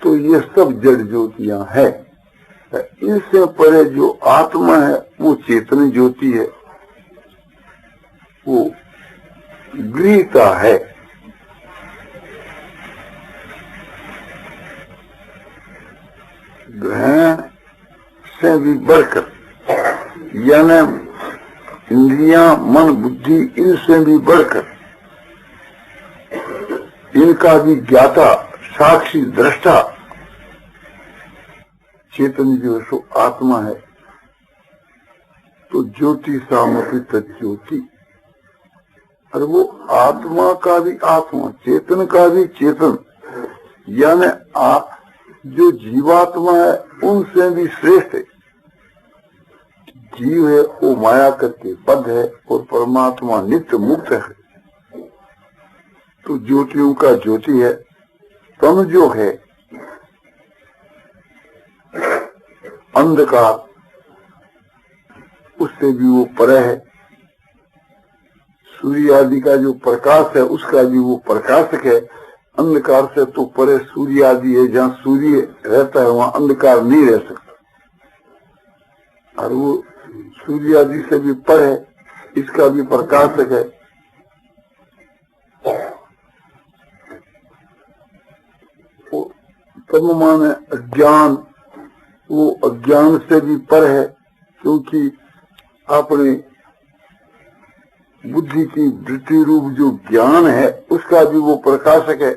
तो ये सब जड़ ज्योतियां है। इनसे परे जो आत्मा है वो चेतन ज्योति है, वो गृहीता है। ग्रहण से भी बढ़कर, यानी इंद्रियां, मन, बुद्धि, इनसे भी बढ़कर इनका भी ज्ञाता, साक्षी, दृष्टा चेतन जो सो आत्मा है। तो ज्योति सामपि तज्ज्योति, और वो आत्मा का भी आत्मा, चेतन का भी चेतन, यानी जो जीवात्मा है उनसे भी श्रेष्ठ है। जीव है वो माया करके बद्ध है और परमात्मा नित्य मुक्त है। तो ज्योतियों का ज्योति है। तम जो है अंधकार, उससे भी वो परे है। सूर्य आदि का जो प्रकाश है उसका भी वो प्रकाशक है। अंधकार से तो परे सूर्य आदि है, जहाँ सूर्य रहता है वहाँ अंधकार नहीं रह सकता, और वो सूर्य आदि से भी पर है, इसका भी प्रकाशक है। तब माने अज्ञान, वो अज्ञान से भी पर है, क्योंकि अपने बुद्धि की वृत्ति रूप जो ज्ञान है उसका भी वो प्रकाशक है।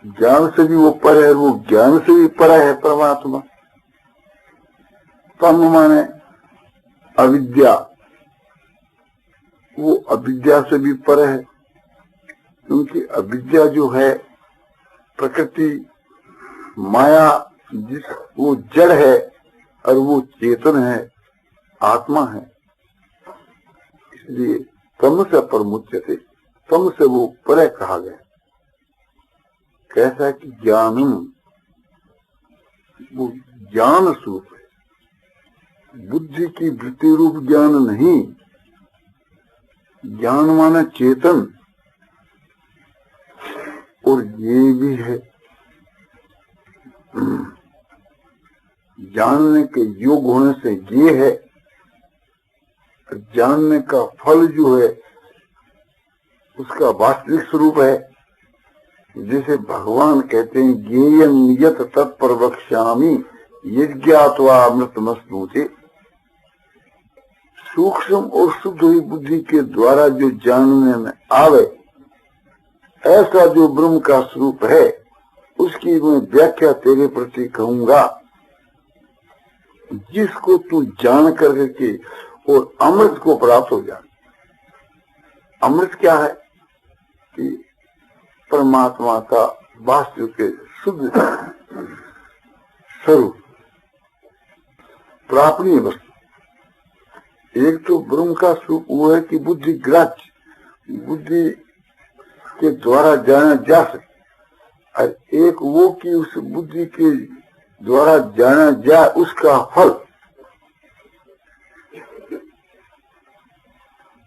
ज्ञान से भी वो पर है, वो ज्ञान से भी पर है परमात्मा। तम माने अविद्या, वो अविद्या से भी पर है, क्योंकि अविद्या जो है प्रकृति माया, जिस वो जड़ है और वो चेतन है, आत्मा है। इसलिए तम से परमुच्यते, तम से वो परे कहा गया। कैसा कि ज्ञानम, वो ज्ञान स्वरूप है, बुद्धि की वृत्ति रूप ज्ञान नहीं। ज्ञान माना चेतन, और ये भी है जानने के योग होने से ये है। जानने का फल जो है उसका वास्तविक स्वरूप है। जैसे भगवान कहते हैं ज्ञेयं यत् तत्प्रवक्ष्यामि यज्ञात्वा अमृतमश्नुते। सूक्ष्म और शुद्ध हुई बुद्धि के द्वारा जो जानने में आवे, ऐसा जो ब्रह्म का स्वरूप है उसकी मैं व्याख्या तेरे प्रति कहूंगा, जिसको तू जान करके और अमृत को प्राप्त हो जाए। अमृत क्या है कि परमात्मा का वास्तविक शुद्ध स्वरूप, प्रापणीय वस्तु। एक तो ब्रह्म का स्वरूप वो है कि बुद्धि ग्राह्य, बुद्धि के द्वारा जाना जा सके, और एक वो कि उस बुद्धि के द्वारा जाना जाए उसका फल,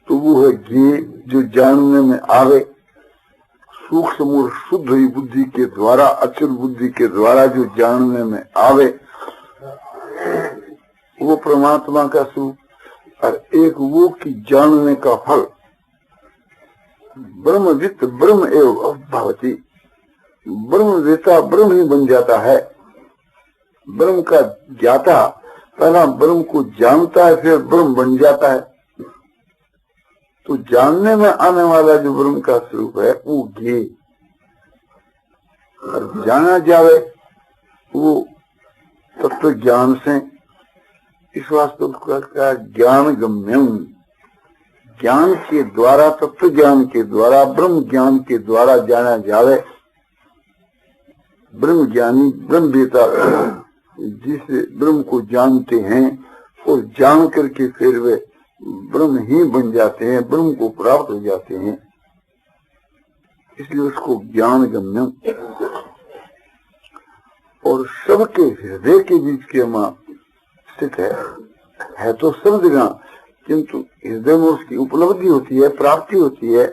तो वो है ज्ञेय जो जानने में आवे। सूक्ष्म और शुद्ध हुई बुद्धि के द्वारा, अचल बुद्धि के द्वारा जो जानने में आवे वो परमात्मा का स्वरूप, और एक वो कि जानने का फल। ब्रह्मवित् ब्रह्म एवं भवति, ब्रह्मवेता ब्रह्म ही बन जाता है। ब्रह्म का ज्ञाता पहला ब्रह्म को जानता है, फिर ब्रह्म बन जाता है। तो जानने में आने वाला जो ब्रह्म का स्वरूप है वो ज्ञेय, और जाना जावे वो तत्व ज्ञान से। इस वास्तव का ज्ञान गम्यम, ज्ञान के द्वारा, तत्व ज्ञान के द्वारा, ब्रह्म ज्ञान के द्वारा जाना जावे। ब्रह्म ज्ञानी, ब्रह्म वेता, जिस ब्रह्म को जानते हैं और जान करके फिर वे ब्रह्म ही बन जाते हैं, ब्रह्म को प्राप्त हो जाते हैं, इसलिए उसको ज्ञान गम्यम। और सबके हृदय के बीच के मां स्थित है तो सब जगह, किंतु हृदय में उसकी उपलब्धि होती है, प्राप्ति होती है,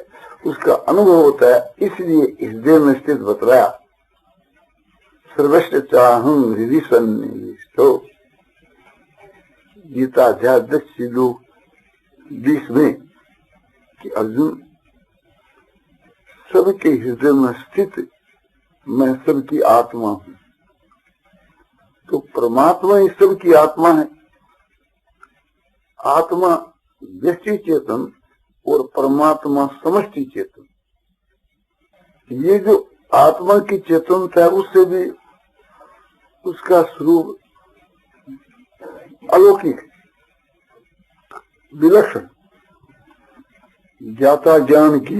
उसका अनुभव होता है, इसलिए हृदय में स्थित बतलाया। सर्वस्व चाहं हृदि सन्निविष्टो। गीता अध्याय 10:20 में कि अर्जुन सबके हृदय में स्थित मैं सबकी आत्मा हूं। तो परमात्मा ही सबकी आत्मा है। आत्मा व्यष्टि चेतन और परमात्मा समष्टि चेतन। ये जो आत्मा की चेतनता है उससे भी उसका स्वरूप अलौकिक, विलक्षण। ज्ञाता ज्ञान की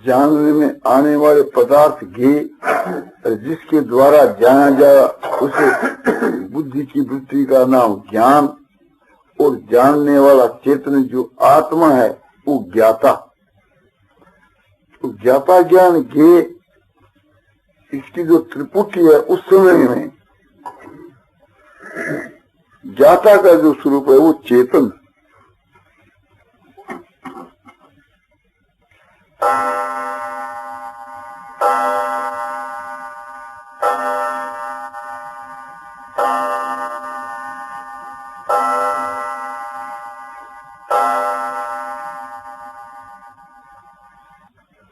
जानने में आने वाले पदार्थ ज्ञे और जिसके द्वारा जाना जाए उसे बुद्धि की वृत्ति का नाम ज्ञान, और जानने वाला चेतन जो आत्मा है वो ज्ञाता। तो ज्ञाता ज्ञान ज्ञे इसकी जो त्रिपुटी है उस समय में ज्ञाता का जो स्वरूप है वो चेतन।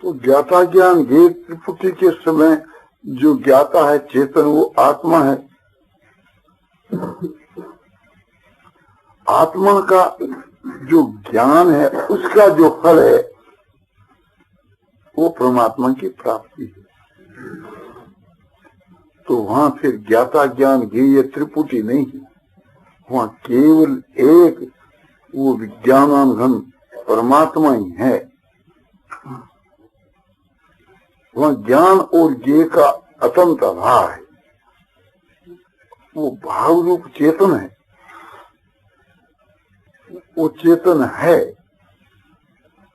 तो ज्ञाता ज्ञान ज्ञेय त्रिपुटी के समय जो ज्ञाता है चेतन वो आत्मा है। आत्मा का जो ज्ञान है उसका जो फल है वो परमात्मा की प्राप्ति है। तो वहां फिर ज्ञाता ज्ञान ज्ञेय त्रिपुटी नहीं है, वहां केवल एक वो विज्ञान घन परमात्मा ही है। वहां ज्ञान और ज्ञेय का अतंत अभाव है। वो भाव रूप चेतन है, वो चेतन है।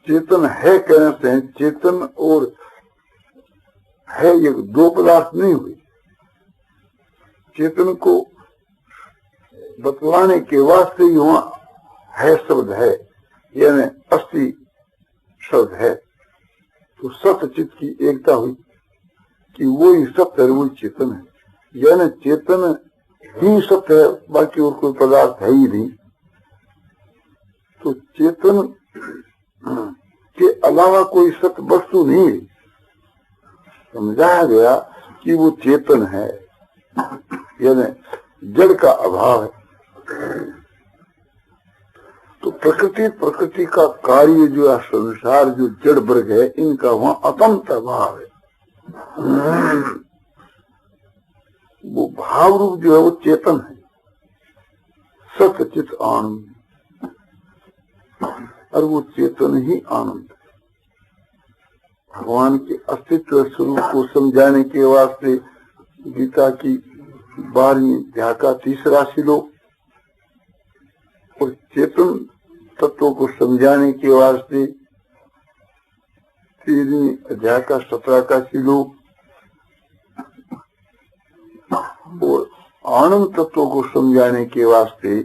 चेतन है कहने से चेतन और है ये दो पदार्थ नहीं हुए। चेतन को बतलाने के वास्ते ही वहां है शब्द है, यानी अस्थि शब्द है। तो सत्य चित्त की एकता हुई कि वो ही सत्य है, वो चेतन है। यानी चेतन ही सत्य है, बाकी और कोई पदार्थ है ही नहीं। तो चेतन के अलावा कोई सत्य वस्तु नहीं है। समझाया गया कि वो चेतन है, यानी जड़ का अभाव है। तो प्रकृति का कार्य जो है, संसार जो जड़ वर्ग है, इनका वहां अतंत अभाव है। वो भाव रूप जो है वो चेतन है, सत्य चित आनंद, और वो चेतन ही आनंद है। भगवान के अस्तित्व स्वरूप को समझाने के वास्ते गीता की 12वीं अध्याय का 3रा श्लोक और चेतन तत्वों को समझाने के वास्ते 13वीं अध्याय का 17 का श्लोक और आनंद तत्वों को समझाने के वास्ते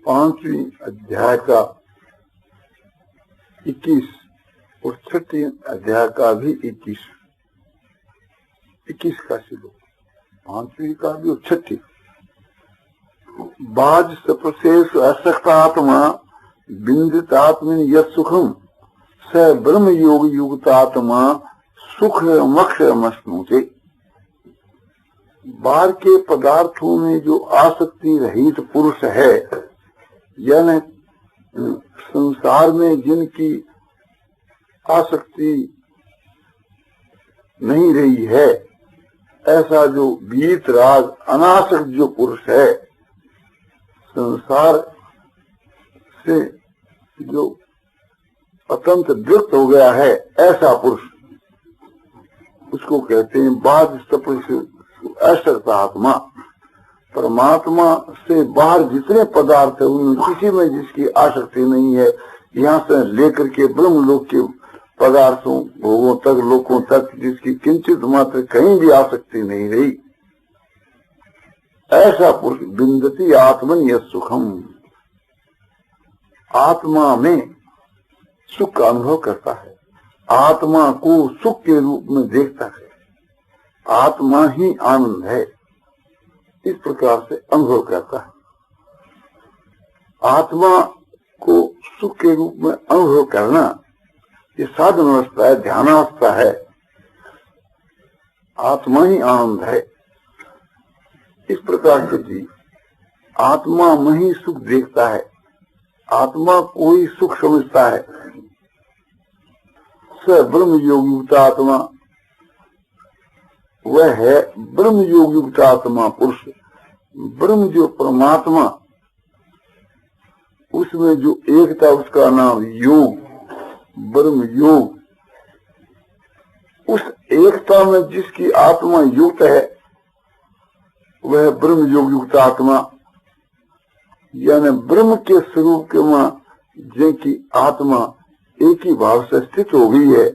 5वीं अध्याय का 21 और 6वीं अध्याय का भी 21 का श्लोक, 5वीं का भी और 6वीं। बाज सप्रशेष असक्त आत्मा बिंदित आत्मन यत् सुखम स ब्रह्म योग युक्त आत्मा सुख मक्ष मश्नुते। बाहर के पदार्थों में जो आसक्ति रहित पुरुष है, यानी संसार में जिनकी आसक्ति नहीं रही है, ऐसा जो बीत राग अनासक्त जो पुरुष है, संसार से जो अतंत विरक्त हो गया है, ऐसा पुरुष, उसको कहते हैं बाध असक्त आत्मा। परमात्मा से बाहर जितने पदार्थ है उनमें किसी में जिसकी आसक्ति नहीं है, यहाँ से लेकर के ब्रह्म लोक के पदार्थों भोगों तक, लोकों तक जिसकी किंचित मात्र कहीं भी आसक्ति नहीं रही, ऐसा पुरुष बिंदती आत्मन यत् सुखम। आत्मा में सुख का अनुभव करता है, आत्मा को सुख के रूप में देखता है, आत्मा ही आनंद है, इस प्रकार से अनुभव करता है। आत्मा को सुख के रूप में अनुभव करना ये साधन अवस्था है, ध्यानावस्था है। आत्मा ही आनंद है, इस प्रकार से जी आत्मा में ही सुख देखता है, आत्मा को ही सुख समझता है। स ब्रह्म योग युक्त आत्मा, वह है ब्रह्म योग युक्त आत्मा पुरुष। ब्रह्म जो परमात्मा, उसमें जो एकता, उसका नाम योग, ब्रह्म योग। उस एकता में जिसकी आत्मा युक्त है वह ब्रह्म योग युक्त आत्मा, यानी ब्रह्म के स्वरूप के मां जिनकी आत्मा एक ही भाव से स्थित हो गई है,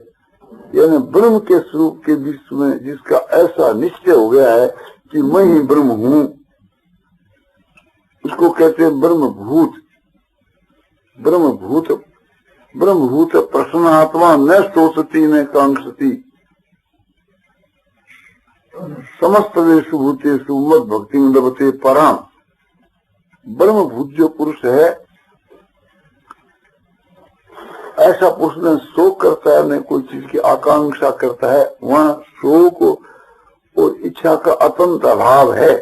यानी ब्रह्म के स्वरूप के बीच में जिसका ऐसा निश्चय हो गया है कि मैं ही ब्रह्म हूं, उसको कहते हैं ब्रह्मभूत। ब्रह्मभूत, ब्रह्मभूत प्रसन्न आत्मा न शोचती न कांक्षती, समस्त देशु भूतेषु मद भक्ति लभते पराम। ब्रह्मभूत जो पुरुष है, ऐसा पुरुष न शोक करता है न कोई चीज की आकांक्षा करता है, वहां शोक और इच्छा का अत्यंत अभाव है।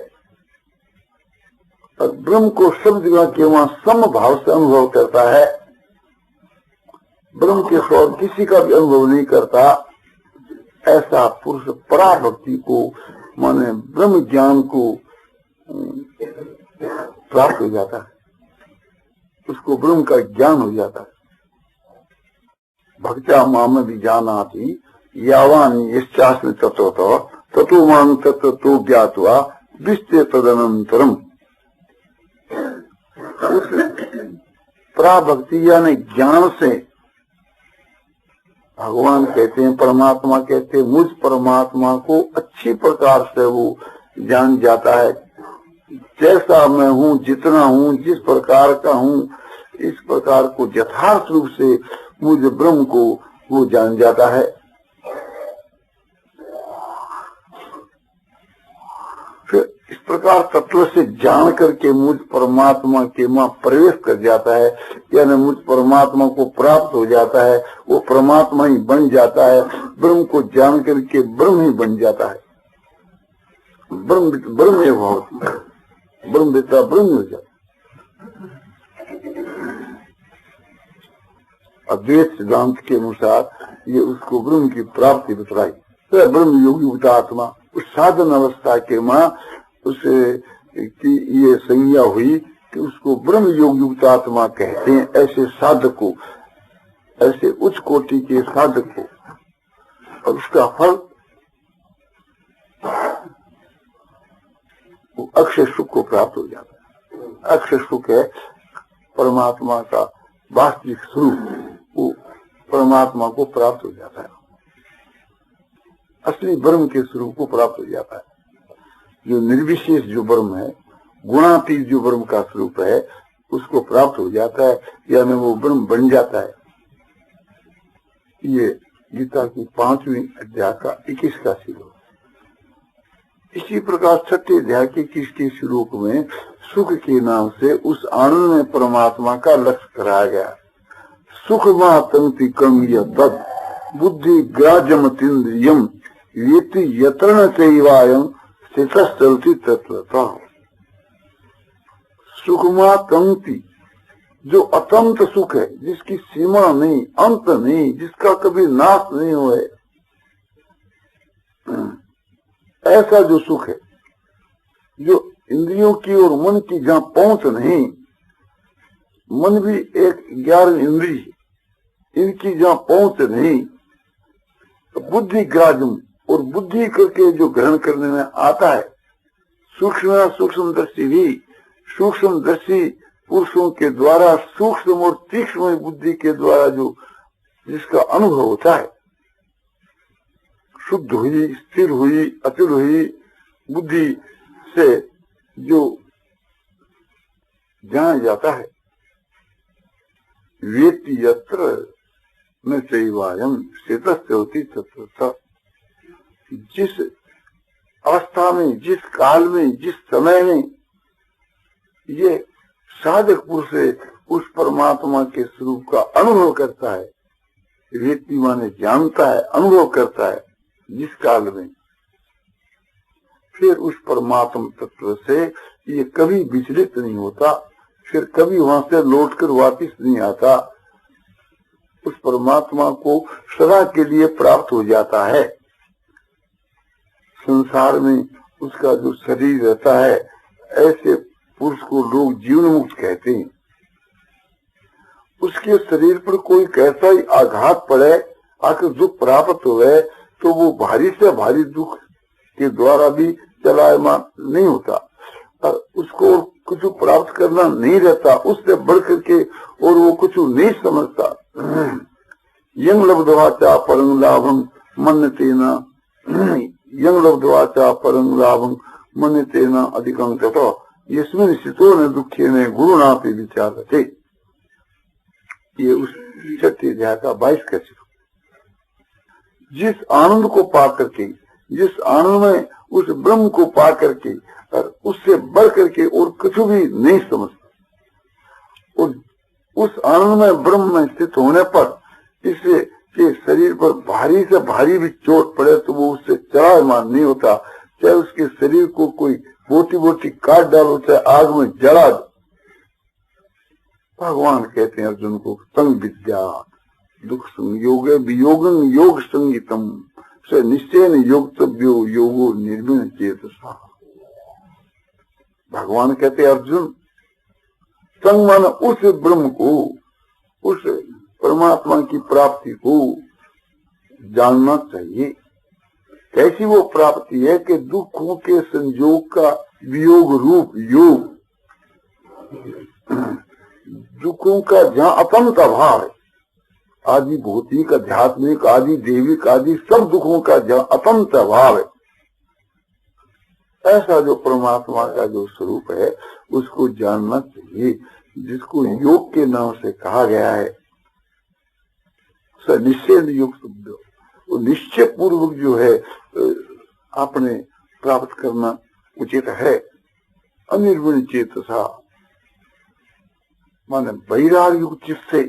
और ब्रह्म को सब जगह के वहां सम भाव से अनुभव करता है, ब्रह्म के सौर किसी का भी अनुभव नहीं करता। ऐसा पुरुष पराभक्ति को, माने ब्रह्म ज्ञान को प्राप्त हो जाता है, उसको ब्रह्म का ज्ञान हो जाता है। भक्त्या माम भी जाना थी यावान यश्चास्मि तत्वतो ततो मां तत्वतो ज्ञात्वा विस्ते तदनंतरम। उस पराभक्ति यानी ज्ञान से भगवान कहते हैं, परमात्मा कहते हैं, मुझ परमात्मा को अच्छी प्रकार से वो जान जाता है। जैसा मैं हूँ, जितना हूँ, जिस प्रकार का हूँ, इस प्रकार को यथार्थ रूप से मुझ ब्रह्म को वो जान जाता है। फिर इस प्रकार तत्व से जान करके मुझ परमात्मा के मां प्रवेश कर जाता है, यानी मुझ परमात्मा को प्राप्त हो जाता है, वो परमात्मा ही बन जाता है। ब्रह्म को जान करके ब्रह्म ही बन जाता है। ब्रह्म ब्रह्म भवति, ब्रह्म विद्या ब्रह्म हो जाता। अद्वैत सिद्धांत के अनुसार ये उसको ब्रह्म की प्राप्ति बतलाई। तो ब्रह्म योगी आत्मा उस साधन अवस्था के मां उसे की ये संज्ञा हुई कि उसको ब्रह्म योग युक्त आत्मा कहते हैं। ऐसे साधक को, ऐसे उच्च कोटि के साधक को, और उसका फल अक्षय सुख को प्राप्त हो जाता है। अक्षय सुख है परमात्मा का वास्तविक स्वरूप, वो परमात्मा को प्राप्त हो जाता है, असली ब्रह्म के स्वरूप को प्राप्त हो जाता है। जो निर्विशेष जो ब्रह्म है, गुणातीत जो ब्रह्म का स्वरूप है, उसको प्राप्त हो जाता है, यानी वो ब्रह्म बन जाता है। ये गीता की 5वीं अध्याय का 21वां श्लोक। इसी प्रकार 6ठे अध्याय के 21वें श्लोक में सुख के नाम से उस आनंद में परमात्मा का लक्ष्य कराया गया। सुख मातंति कर्मीय तद बुद्धि ग्राजमतीन्द्रियम येति यत्रण चैवायं स्थितश्चलति तत्वतः। सुखमा तंक्ति, जो अतंत सुख है, जिसकी सीमा नहीं, अंत नहीं, जिसका कभी नाश नहीं हुए, ऐसा जो सुख है, जो इंद्रियों की और मन की जहां पहुंच नहीं, मन भी एक 11 इंद्री है, इनकी जहां पहुंच नहीं, तो बुद्धि ग्राजम, और बुद्धि करके जो ग्रहण करने में आता है, सूक्ष्म दृष्टि भी, सूक्ष्म दृष्टि पुरुषों के द्वारा सूक्ष्म और तीक्ष्ण बुद्धि के द्वारा जो जिसका अनुभव होता है, शुद्ध हुई, स्थिर हुई, अचल हुई बुद्धि से जो जाना जाता है, वेति यत्र न चैवायम चेतस्य होती तत्वतः। जिस अवस्था में, जिस काल में, जिस समय में ये साधक पुरुष उस परमात्मा के स्वरूप का अनुभव करता है, व्यक्ति माने जानता है, अनुभव करता है, जिस काल में, फिर उस परमात्मा तत्व से ये कभी विचलित नहीं होता, फिर कभी वहां से लौटकर वापिस नहीं आता, उस परमात्मा को सदा के लिए प्राप्त हो जाता है। संसार में उसका जो शरीर रहता है, ऐसे पुरुष को लोग जीवन मुक्त कहते हैं। उसके शरीर पर कोई कैसा ही आघात पड़े, आकर दुख प्राप्त हुए, तो वो भारी से भारी दुख के द्वारा भी चलायमान नहीं होता, और उसको कुछ प्राप्त करना नहीं रहता, उससे बढ़ करके और वो कुछ नहीं समझता। यंग लब्धवाचा परं लाभं मन्यतेना, यंग लब्धवाचा परं लाभं मन्यतेना अधिकं ततो यस्मिन् स्थितो न दुखेन गुरुणापि विचारते। ये उस छठे अध्याय का 22 का श्लोक। जिस आनंद को पा करके, जिस आनंद में उस ब्रह्म को पा करके और उससे बढ़ करके और कुछ भी नहीं समझता, और उस आनंद में ब्रह्म में स्थित होने पर इससे के शरीर पर भारी से भारी भी चोट पड़े तो वो उससे चलायमान नहीं होता, चाहे उसके शरीर को कोई बोटी बोटी काट डालो, चाहे आग में जला दो। भगवान कहते हैं अर्जुन को, संग विद्या दुख संयोग वियोगं योग संगीतम स निश्चय योगतव्यो योगो निर्विण चेतसा। भगवान कहते अर्जुन, संग माना उस ब्रह्म को, उस परमात्मा की प्राप्ति को जानना चाहिए। कैसी वो प्राप्ति है कि दुखों के संयोग का वियोग रूप योग, दुखों का जहाँ अतंत अभाव है, आदि भौतिक आध्यात्मिक आदि देविक आदि सब दुखों का जहाँ अतंत अभाव है, ऐसा जो परमात्मा का जो स्वरूप है उसको जानना चाहिए, जिसको योग के नाम से कहा गया है। निश्चय योग शब्द, वो निश्चय पूर्वक जो है आपने प्राप्त करना उचित है। अनिर्विण चेतसा माने वैराग्य युक्त चित्त से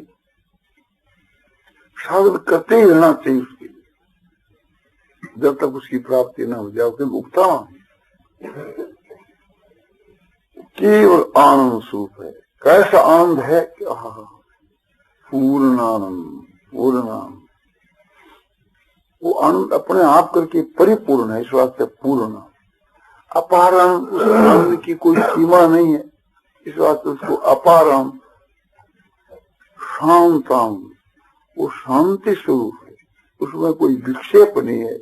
साधन करते ही रहना चाहिए उसके लिए, जब तक उसकी प्राप्ति न हो जाए। क्योंकि उगता केवल आनंद स्वरूप है। कैसा आनंद है कि पूर्ण आनंद, पूर्ण आनंद। वो आनंद अपने आप करके परिपूर्ण है, इस वास्ते पूर्ण। अपार आनंद, उस आनंद की कोई सीमा नहीं है, इस वास्ते उसको अपार आनंद। शांत आनंद, वो शांति स्वरूप है, उसमें कोई विक्षेप नहीं है,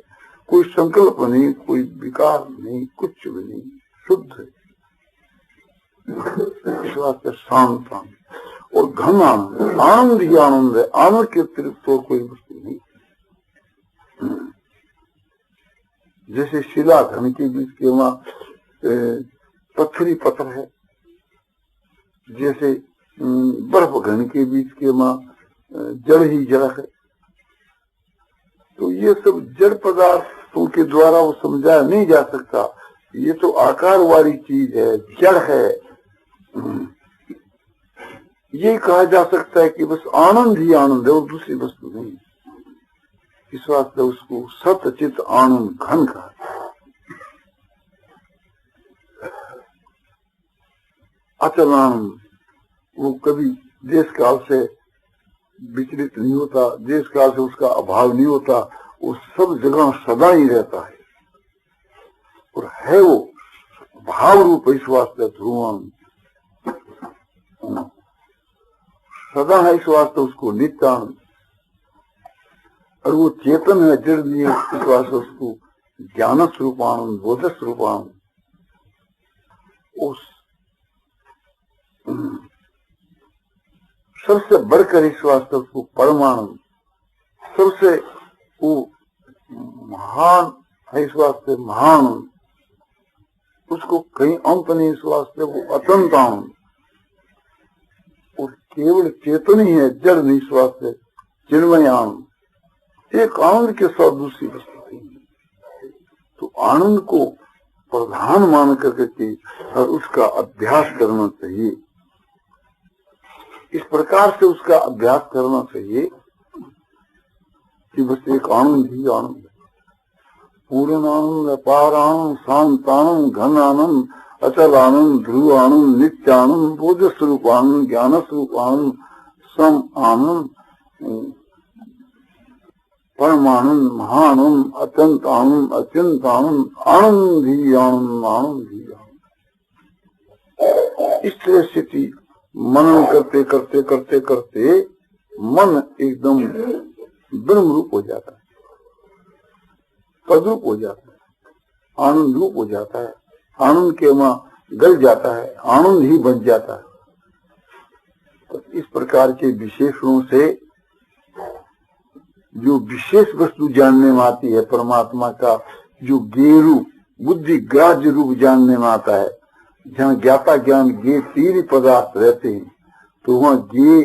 कोई संकल्प नहीं, कोई विकार नहीं, कुछ भी नहीं, शुद्ध है। इस वास्ते शांत आनंद। और घन आनंद, आनंद ही आनंद है, आनंद के अतिरिक्त तो कोई वस्तु नहीं। जैसे शिला घन के बीच के वहां पत्थरी पत्थर है, जैसे बर्फ घन के बीच के वहां जड़ ही जड़ है। तो ये सब जड़ पदार्थों के द्वारा वो समझाया नहीं जा सकता। ये तो आकार वाली चीज है, जड़ है। ये कहा जा सकता है कि बस आनंद ही आनंद है और दूसरी वस्तु नहीं। इस वास्ते उसको सतचित आनंद घन कहा। अचल आनंद, वो कभी देश काल से विचलित नहीं होता, देश काल से उसका अभाव नहीं होता, वो सब जगह सदा ही रहता है और है वो भाव रूप। इस वास्ते ध्रुवान सदा है, इस वास्ते उसको नित्यानंद। और वो चेतन है, जड़ नहीं है, इस वास्ते उसको ज्ञान स्वरूपानंद, बोध स्वरूपानंद। उस सबसे बढ़कर इस वास्ते उसको परमानंद, सबसे वो महान है, इस वास्ते महान। उसको कहीं अंत नहीं, इस वास्ते वो अतंत आनंद। और केवल चेतन ही है, जड़ नहीं, इस वास्ते चिन्मय आनंद, एक आनंद के साथ दूसरी वस्तु नहीं। तो आनंद को प्रधान मान करके और उसका अभ्यास करना चाहिए। इस प्रकार से उसका अभ्यास करना चाहिए कि बस एक आनंद ही आनंद है, पूर्ण आनंद, अपार आनंद, शांत आनंद, घन आनंद, अचल आनंद, ध्रुव आनंद, नित्य आनंद, बोध स्वरूप आनंद, ज्ञान स्वरूप आनंद, सम आनंद, परमानंद, महानंद, अत्यंत आनंद, अत्यंत आनंद, आनंद ही आनंद, आनंद ही आनंद। इस तरह से मनन करते करते करते करते मन एकदम ब्रह्म रूप हो जाता है, पदरूप हो जाता है, आनंद रूप हो जाता है, आनंद के वहां गल जाता है, आनंद ही बन जाता है। तो इस प्रकार के विशेषणों से जो विशेष वस्तु जानने में आती है, परमात्मा का जो ज्ञेय रूप, बुद्धि ग्राह्य रूप जानने में आता है, जहाँ ज्ञाता ज्ञान ज्ञेय तीन पदार्थ रहते हैं, तो वहाँ ज्ञेय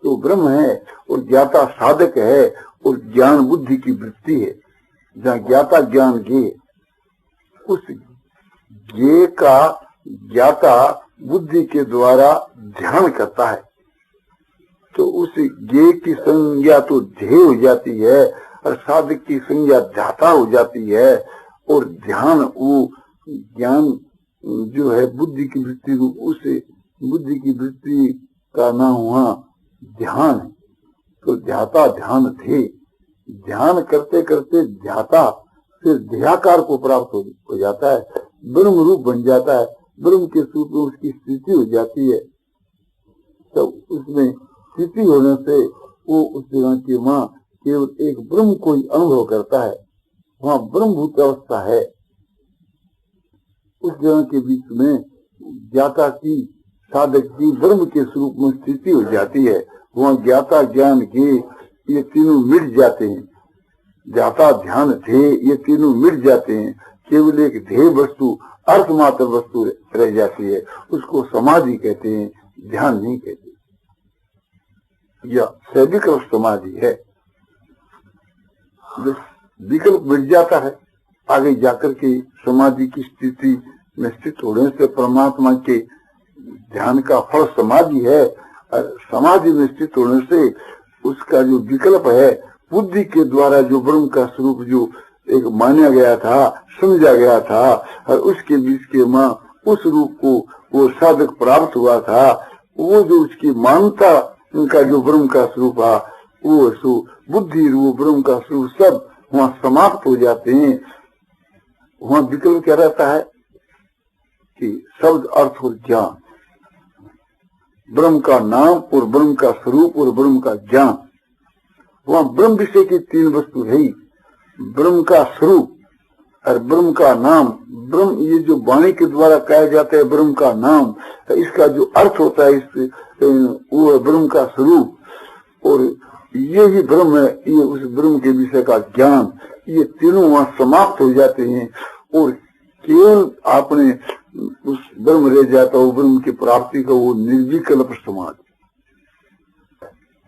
तो ब्रह्म है और ज्ञाता साधक है और ज्ञान बुद्धि की वृत्ति है। जहाँ ज्ञाता ज्ञान ज्ञेय, उस ज्ञेय का ज्ञाता बुद्धि के द्वारा ध्यान करता है, तो उस ज्ञेय की संज्ञा तो ध्येय हो जाती है और साधक की संज्ञा ध्याता हो जाती है। और ध्यान वो ज्ञान जो है बुद्धि की वृत्ति रूप, उस बुद्धि की वृत्ति का नाम वहाँ ध्यान है। तो ध्याता ध्यान थे, ध्यान करते करते ध्याता फिर ध्याकार को प्राप्त हो जाता है, ब्रह्म रूप बन जाता है, ब्रह्म के स्वरूप में उसकी स्थिति हो जाती है। तो उसमें स्थिति होने से वो उस जगह की माँ केवल एक ब्रह्म को ही अनुभव करता है, वहाँ ब्रह्मभूत अवस्था है। उस जगह के बीच में ज्ञाता की साधक की ब्रह्म के स्वरूप में स्थिति हो जाती है, वहाँ ज्ञाता ज्ञान के ये तीनों मिट जाते हैं, ज्ञाता ध्यान ध्येय ये तीनों मिट जाते हैं, केवल एक ध्येय वस्तु अर्थमात्र वस्तु रह जाती है, उसको समाधि कहते हैं, ध्यान नहीं कहते। यह सविकल्प समाधि है, विकल्प मिट जाता है, आगे जाकर के समाधि की स्थिति में स्थित होने से परमात्मा के ध्यान का फल समाधि है। समाधि में स्थित होने से उसका जो विकल्प है, बुद्धि के द्वारा जो ब्रह्म का स्वरूप जो एक माना गया था, समझा गया था, और उसके बीच के मां उस रूप को वो साधक प्राप्त हुआ था, वो जो उसकी मानता उनका जो ब्रह्म का स्वरूप है, वो बुद्धि रूप ब्रह्म का स्वरूप सब वहाँ समाप्त हो जाते हैं। वहाँ विकल्प क्या रहता है कि शब्द अर्थ और ज्ञान, ब्रह्म का नाम और ब्रह्म का स्वरूप और ब्रह्म का ज्ञान। वहाँ ब्रह्म विषय की तीन वस्तु है, ब्रह्म का स्वरूप और ब्रह्म का नाम। ब्रह्म ये जो वाणी के द्वारा कहा जाता है ब्रह्म का नाम, इसका जो अर्थ होता है वो ब्रह्म का स्वरूप, और ये ही ब्रह्म है, ये उस ब्रह्म के विषय का ज्ञान। ये तीनों वहाँ समाप्त हो जाते हैं और केवल आपने उस ब्रह्म रह जाता हो, ब्रह्म की प्राप्ति का वो निर्विकल्प समाधि।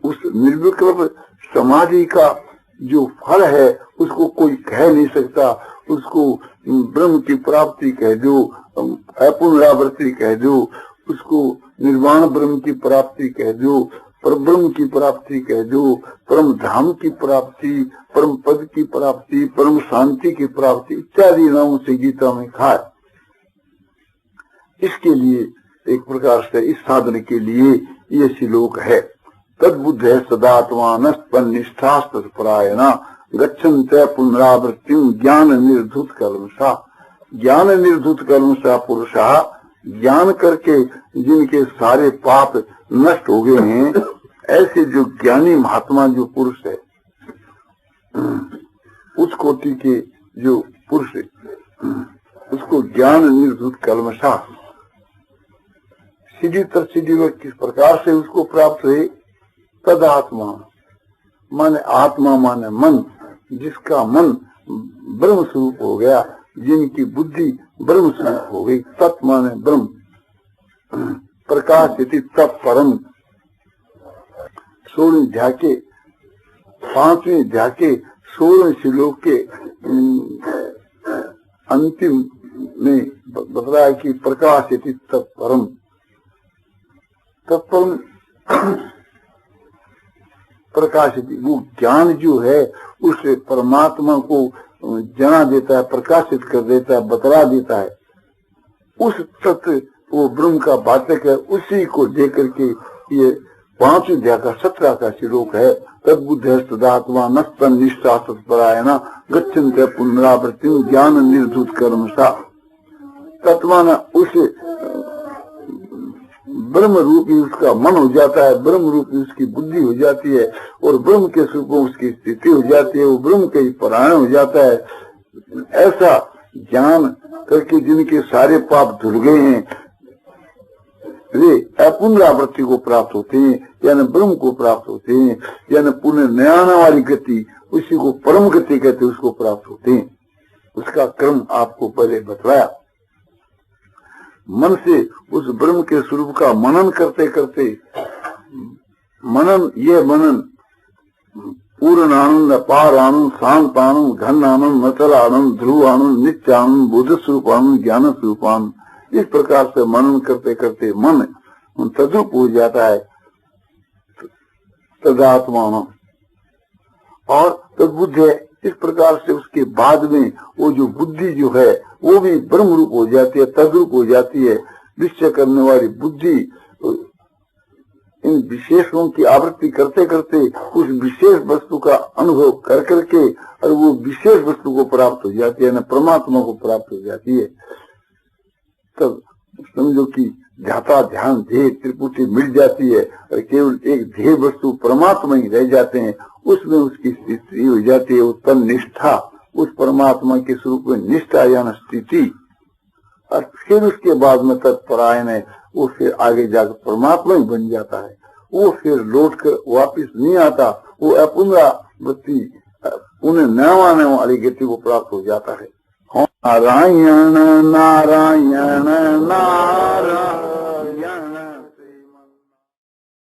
उस निर्विकल्प समाधि का जो फल है उसको कोई कह नहीं सकता, उसको ब्रह्म की प्राप्ति कह दो, पुनरावृत्ति कह दो, उसको निर्वाण ब्रह्म की प्राप्ति कह दो, पर ब्रह्म की प्राप्ति कह दो, परम धाम की प्राप्ति, परम पद की प्राप्ति, परम शांति की प्राप्ति इत्यादि नामों से गीता में कहा। इसके लिए एक प्रकार से इस साधन के लिए ये श्लोक है, तद्बुद्ध है सदात्मान निष्ठास्तरायणा गच्छन्ते पुनरावृत्ति ज्ञान निर्धुत कल्मषा। ज्ञान निर्धुत कल्मषा पुरुषा, ज्ञान करके जिनके सारे पाप नष्ट हो गए हैं, ऐसे जो ज्ञानी महात्मा जो पुरुष है, उस कोटि के जो पुरुष है, उसको ज्ञान निर्धुत कल्मषा सीधी तर सीधी वक्त किस प्रकार से उसको प्राप्त हुए, तद आत्मा माने आत्मा माने मन, जिसका मन ब्रह्म स्वरूप हो गया, जिनकी बुद्धि ब्रह्म स्वरूप हो गई, तत् माने ब्रह्म, प्रकाश इति तत् परम। 16 अध्याय के 5वें अध्याय के 16वें श्लोक के अंतिम में बतलाया कि प्रकाशित तत्परम तत्परम प्रकाशित, वो ज्ञान जो है उसे परमात्मा को जना देता है, प्रकाशित कर देता है, बतला देता है। उस तत्व वो ब्रह्म का वाचक है, उसी को लेकर के ये 5वें अध्याय का 17 का श्लोक है। तद्बुद्ध तदात्मा नस्तन निष्ठा सत्परायणा गच्छन्ते पुनरावृत्ति ज्ञान निर्धूत कर्म सा। तत्वाना उस ब्रह्म रूप ही उसका मन हो जाता है, ब्रह्म रूप ही उसकी बुद्धि हो जाती है और ब्रह्म के स्वरूप में उसकी स्थिति हो जाती है, वो ब्रह्म के ही परायण हो जाता है। ऐसा ज्ञान करके जिनके सारे पाप धुल गए हैं वे अपुनरावृत्ति को प्राप्त होते हैं, यानी ब्रह्म को प्राप्त होते हैं, यानी पुनः नयाना वाली गति, उसी को परम गति कहते, उसको प्राप्त होते हैं। उसका क्रम आपको पहले बतलाया। मन से उस ब्रह्म के स्वरूप का मनन करते करते, मनन पूर्ण आनंद, अपार आनंद, शांत आनंद, घन आनंद, अचल आनंद, ध्रुव आनंद, नित्य आनंद, बुद्ध स्वरूप आनंद, ज्ञान स्वरूप आनंद, इस प्रकार से मनन करते करते मन तद्रूप हो जाता है तदात्मा और तद्बुद्ध है। इस प्रकार से उसके बाद में वो जो बुद्धि जो है वो भी ब्रह्म रूप हो जाती है, तद्रूप हो जाती है। निश्चय करने वाली बुद्धि इन विशेषों की आवृत्ति करते करते उस विशेष वस्तु का अनुभव कर करके और वो विशेष वस्तु को प्राप्त हो जाती है, न परमात्मा को प्राप्त हो जाती है। तब समझो कि ध्याता ध्यान ध्येय त्रिपुटी मिल जाती है और केवल एक ध्येय वस्तु परमात्मा ही रह जाते हैं, उसमें उसकी स्थिति हो जाती है। उत्पन्न निष्ठा, उस परमात्मा के स्वरूप में निष्ठा या स्थिति, और फिर उसके बाद में तत्परायण है, वो फिर आगे जाकर परमात्मा ही बन जाता है। वो फिर लौट कर वापिस नहीं आता, वो अपुनरावृत्ति पुनः न आने वाली गति को प्राप्त हो जाता है। नारायण नारायण नारायण।